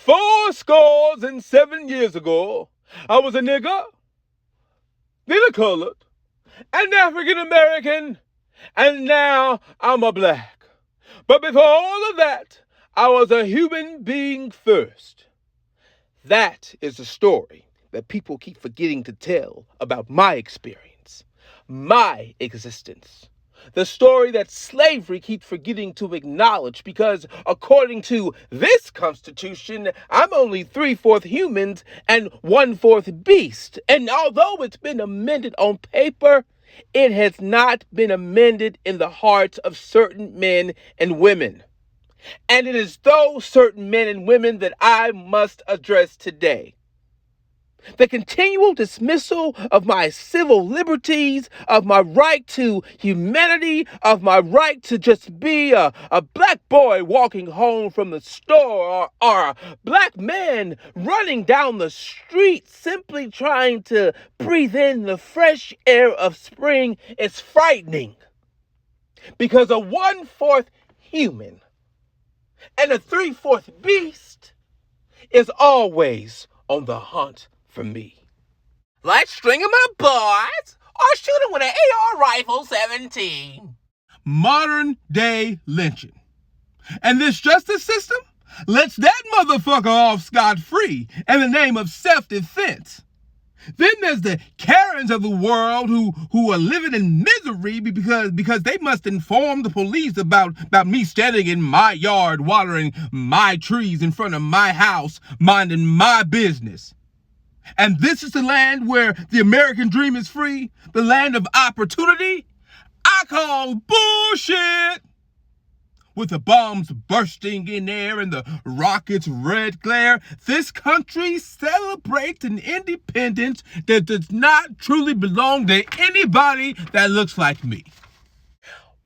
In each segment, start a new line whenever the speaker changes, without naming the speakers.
4 scores and 7 years ago, I was a nigger, then a colored, an African American, and now I'm a black. But before all of that, I was a human being first. That is the story that people keep forgetting to tell about my experience, my existence. The story that slavery keeps forgetting to acknowledge because, according to this Constitution, I'm only 3/4 humans and 1/4 beast. And although it's been amended on paper, it has not been amended in the hearts of certain men and women. And it is those certain men and women that I must address today. The continual dismissal of my civil liberties, of my right to humanity, of my right to just be a black boy walking home from the store, or a black man running down the street simply trying to breathe in the fresh air of spring is frightening. Because a 1/4 human and a 3/4 beast is always on the hunt for me.
Let's string 'em up, boys, or shoot 'em with an AR rifle 17.
Modern day lynching. And this justice system lets that motherfucker off scot-free in the name of self-defense. Then there's the Karens of the world who are living in misery because they must inform the police about me standing in my yard watering my trees in front of my house, minding my business. And this is the land where the American dream is free, the land of opportunity. I call bullshit. With the bombs bursting in air and the rockets' red glare, this country celebrates an independence that does not truly belong to anybody that looks like me.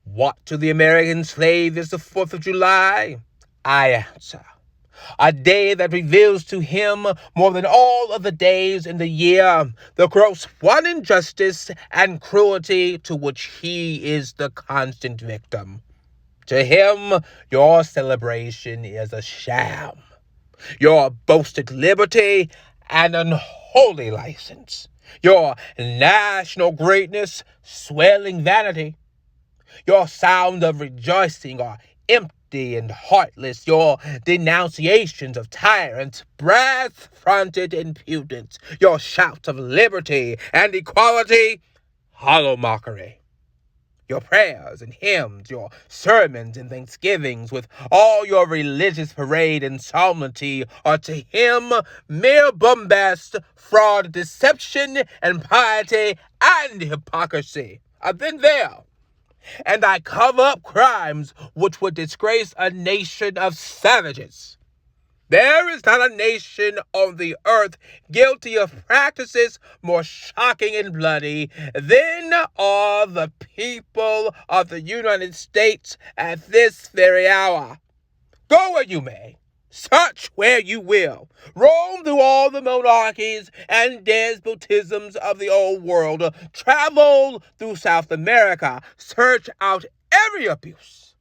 What to the American slave is the 4th of July? I answer. A day that reveals to him, more than all other days in the year, the gross one injustice and cruelty to which he is the constant victim. To him, your celebration is a sham. Your boasted liberty an unholy license. Your national greatness swelling vanity. Your sound of rejoicing are empty and heartless. Your denunciations of tyrants, brass-fronted impudence. Your shouts of liberty and equality, hollow mockery. Your prayers and hymns, your sermons and thanksgivings, with all your religious parade and solemnity, are to him mere bombast, fraud, deception, and piety and hypocrisy. I've been there, and I cover up crimes which would disgrace a nation of savages. There is not a nation on the earth guilty of practices more shocking and bloody than are the people of the United States at this very hour. Go where you may, search where you will, roam through all the monarchies and despotisms of the old world, travel through South America, search out every abuse.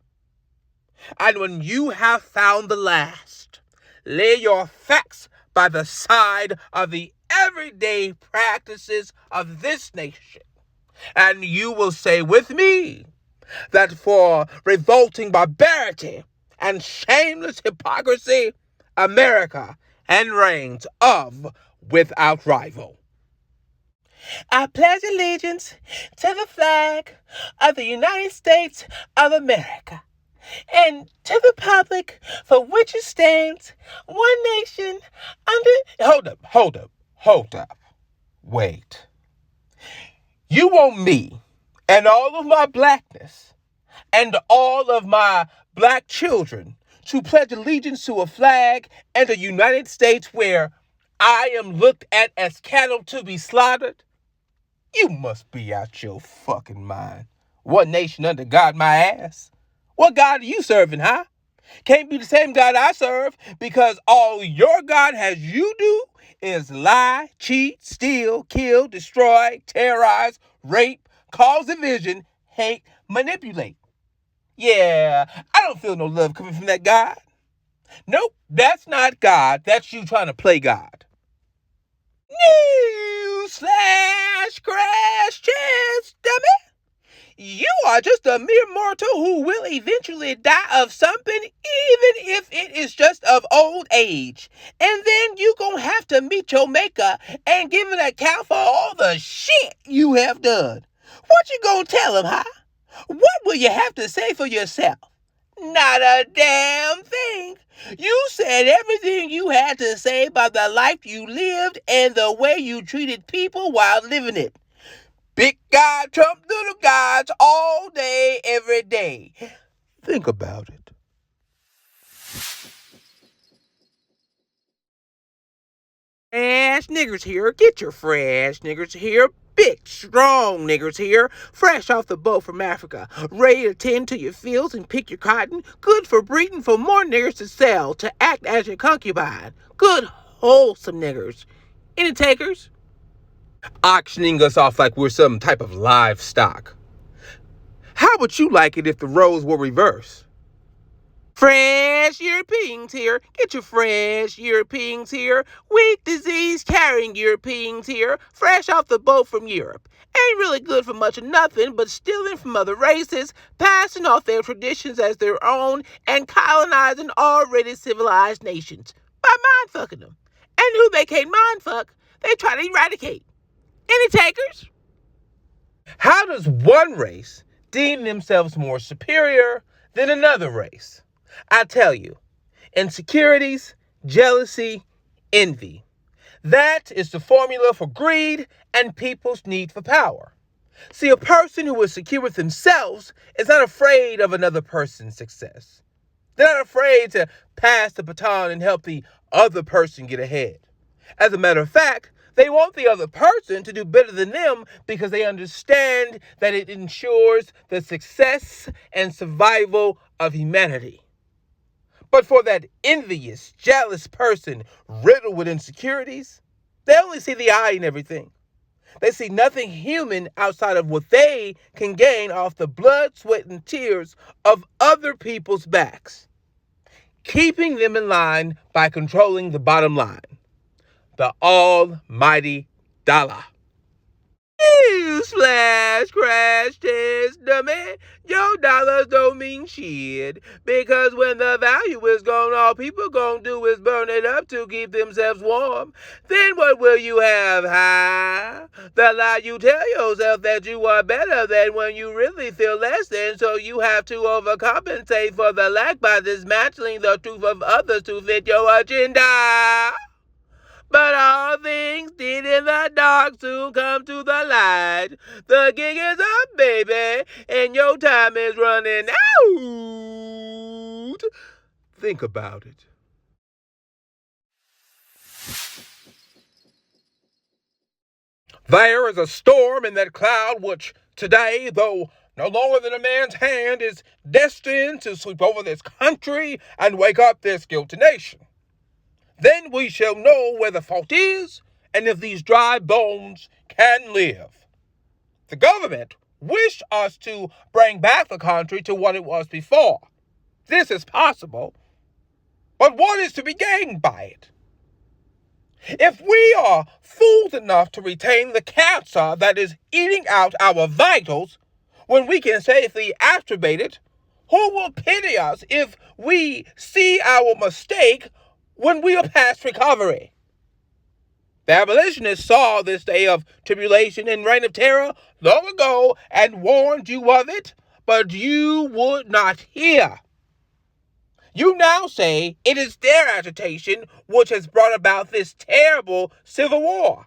And when you have found the last, lay your facts by the side of the everyday practices of this nation, and you will say with me that for revolting barbarity and shameless hypocrisy, America and reigns of without rival. I pledge allegiance to the flag of the United States of America, and to the republic for which it stands, one nation, under... Hold up. Wait. You want me and all of my blackness and all of my black children to pledge allegiance to a flag and a United States where I am looked at as cattle to be slaughtered? You must be out your fucking mind. What nation under God my ass? What God are you serving, huh? Can't be the same God I serve, because all your God has you do is lie, cheat, steal, kill, destroy, terrorize, rape, cause division, hate, manipulate. Yeah, I don't feel no love coming from that God.
Nope, that's not God. That's you trying to play God. Newsflash, crash chance, dummy. You are just a mere mortal who will eventually die of something, even if it is just of old age. And then you gonna have to meet your maker and give an account for all the shit you have done. What you gonna tell him, huh? What will you have to say for yourself? Not a damn thing. You said everything you had to say about the life you lived and the way you treated people while living it. Big God, Trump, little gods, all day, every day. Think about it. Fresh niggers here. Get your fresh niggers here. Big, strong niggers here. Fresh off the boat from Africa. Ready to tend to your fields and pick your cotton. Good for breeding for more niggers to sell, to act as your concubine. Good, wholesome niggers. Any takers? Auctioning us off like we're some type of livestock. How would you like it if the roles were reversed? Fresh Europeans here. Get your fresh Europeans here. Weak disease carrying Europeans here. Fresh off the boat from Europe. Ain't really good for much of nothing, but stealing from other races, passing off their traditions as their own, and colonizing already civilized nations by mind-fucking them. And who they can't mind-fuck, they try to eradicate. Any takers? How does one race deem themselves more superior than another race? I tell you, insecurities, jealousy, envy. That is the formula for greed and people's need for power. See, a person who is secure with themselves is not afraid of another person's success. They're not afraid to pass the baton and help the other person get ahead. As a matter of fact, they want the other person to do better than them because they understand that it ensures the success and survival of humanity. But for that envious, jealous person riddled with insecurities, they only see the eye in everything. They see nothing human outside of what they can gain off the blood, sweat, and tears of other people's backs, keeping them in line by controlling the bottom line, the almighty dollar. Newsflash, crash test, dummy. Your dollars don't mean shit. Because when the value is gone, all people gonna do is burn it up to keep themselves warm. Then what will you have, huh? The lie you tell yourself that you are better than when you really feel less than, so you have to overcompensate for the lack by dismantling the truth of others to fit your agenda. But all things did in the dark soon come to the light. The gig is up, baby, and your time is running out. Think about it. There is a storm in that cloud which today, though no longer than a man's hand, is destined to sweep over this country and wake up this guilty nation. Then we shall know where the fault is and if these dry bones can live. The government wished us to bring back the country to what it was before. This is possible, but what is to be gained by it? If we are fools enough to retain the cancer that is eating out our vitals when we can safely aspirate it, who will pity us if we see our mistake when we are past recovery? The abolitionists saw this day of tribulation and reign of terror long ago and warned you of it, but you would not hear. You now say it is their agitation which has brought about this terrible civil war.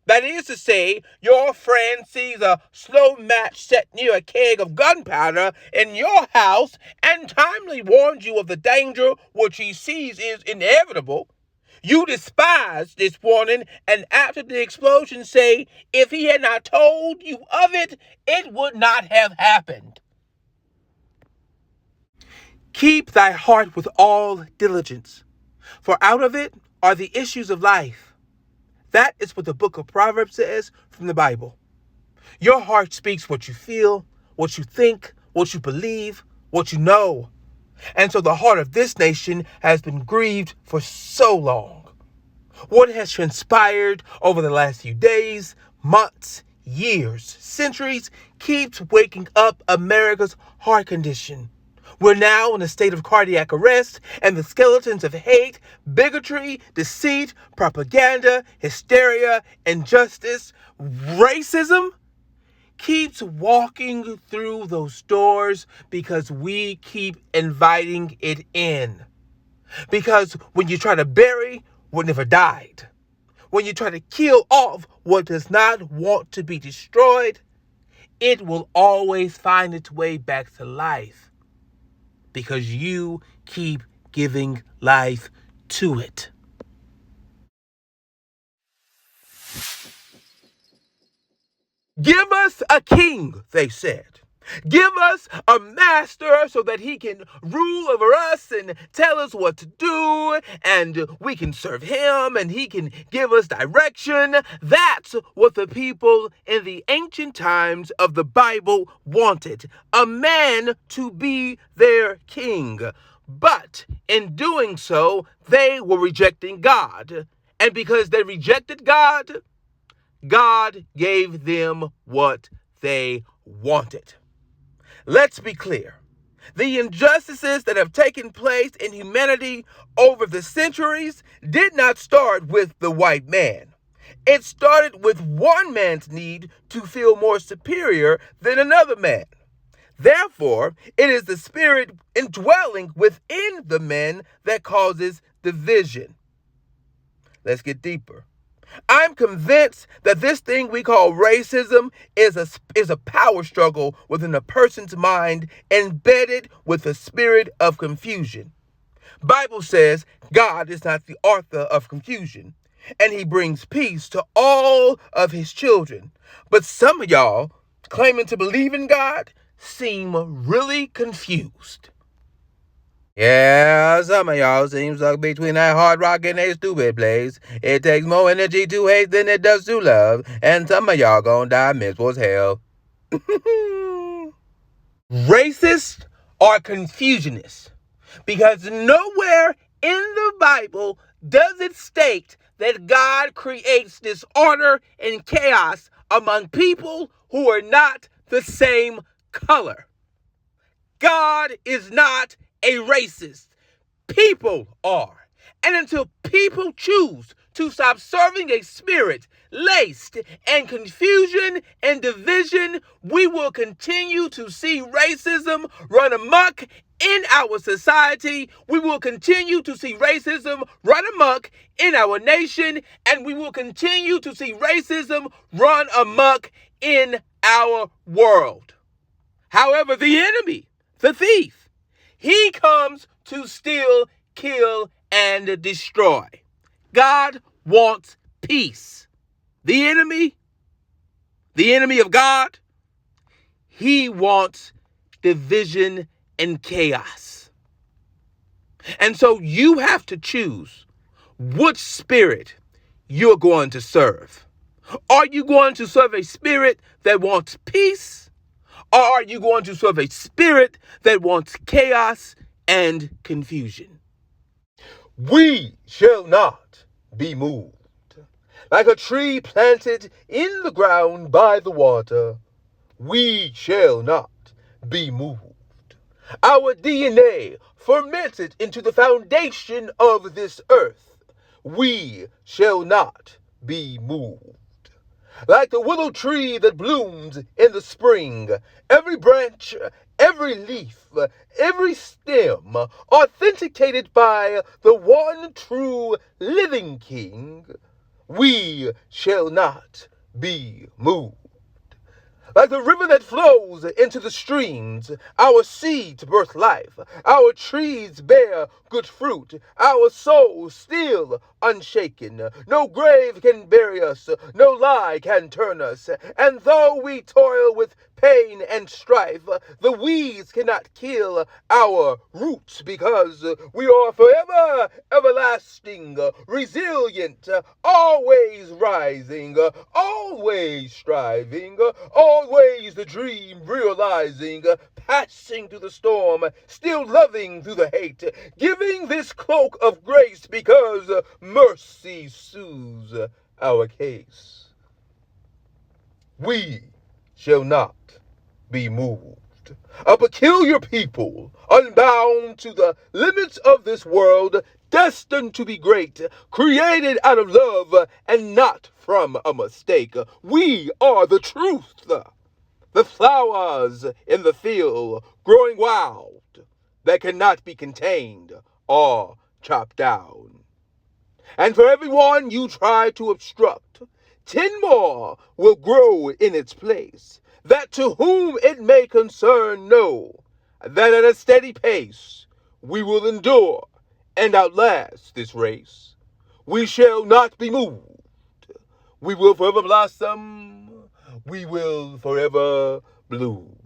That is to say, your friend sees a slow match set near a keg of gunpowder in your house and timely warns you of the danger which he sees is inevitable. You despise this warning and after the explosion say, if he had not told you of it, it would not have happened. Keep thy heart with all diligence, for out of it are the issues of life. That is what the book of Proverbs says from the Bible. Your heart speaks what you feel, what you think, what you believe, what you know.
And so the heart of this nation has been grieved for so long. What has transpired over the last few days, months, years, centuries keeps waking up America's heart condition. We're now in a state of cardiac arrest, and the skeletons of hate, bigotry, deceit, propaganda, hysteria, injustice, racism keeps walking through those doors because we keep inviting it in. Because when you try to bury what never died, when you try to kill off what does not want to be destroyed, it will always find its way back to life. Because you keep giving life to it. Give us a king, they said. Give us a master so that he can rule over us and tell us what to do, and we can serve him and he can give us direction. That's what the people in the ancient times of the Bible wanted. A man to be their king. But in doing so, they were rejecting God. And because they rejected God, God gave them what they wanted. Let's be clear. The injustices that have taken place in humanity over the centuries did not start with the white man. It started with one man's need to feel more superior than another man. Therefore, it is the spirit indwelling within the men that causes division. Let's get deeper. I'm convinced that this thing we call racism is a power struggle within a person's mind embedded with a spirit of confusion. Bible says God is not the author of confusion, and he brings peace to all of his children. But some of y'all claiming to believe in God seem really confused. Yeah, some of y'all seem stuck between that hard rock and a stupid place. It takes more energy to hate than it does to love, and some of y'all gonna die miserable as hell. Racists are confusionists, because nowhere in the Bible does it state that God creates disorder and chaos among people who are not the same color. God is not a racist. People are. And until people choose to stop serving a spirit laced in confusion and division, we will continue to see racism run amok in our society. We will continue to see racism run amok in our nation, and we will continue to see racism run amok in our world. However, the enemy, the thief, he comes to steal, kill, and destroy. God wants peace. The enemy of God, he wants division and chaos. And so you have to choose which spirit you're going to serve. Are you going to serve a spirit that wants peace? Or are you going to serve a spirit that wants chaos and confusion? We shall not be moved. Like a tree planted in the ground by the water, we shall not be moved. Our DNA fermented into the foundation of this earth, we shall not be moved. Like the willow tree that blooms in the spring, every branch, every leaf, every stem, authenticated by the one true living King, we shall not be moved. Like the river that flows into the streams, our seeds birth life, our trees bear good fruit, our souls still unshaken. No grave can bury us, no lie can turn us, and though we toil with pain and strife. The weeds cannot kill our roots because we are forever everlasting, resilient, always rising, always striving, always the dream realizing, passing through the storm, still loving through the hate, giving this cloak of grace because mercy soothes our case. We shall not be moved. A peculiar people, unbound to the limits of this world, destined to be great, created out of love and not from a mistake. We are the truth, the flowers in the field, growing wild, that cannot be contained or chopped down. And for every one you try to obstruct, 10 more will grow in its place, that to whom it may concern know that at a steady pace we will endure and outlast this race. We shall not be moved. We will forever blossom. We will forever bloom.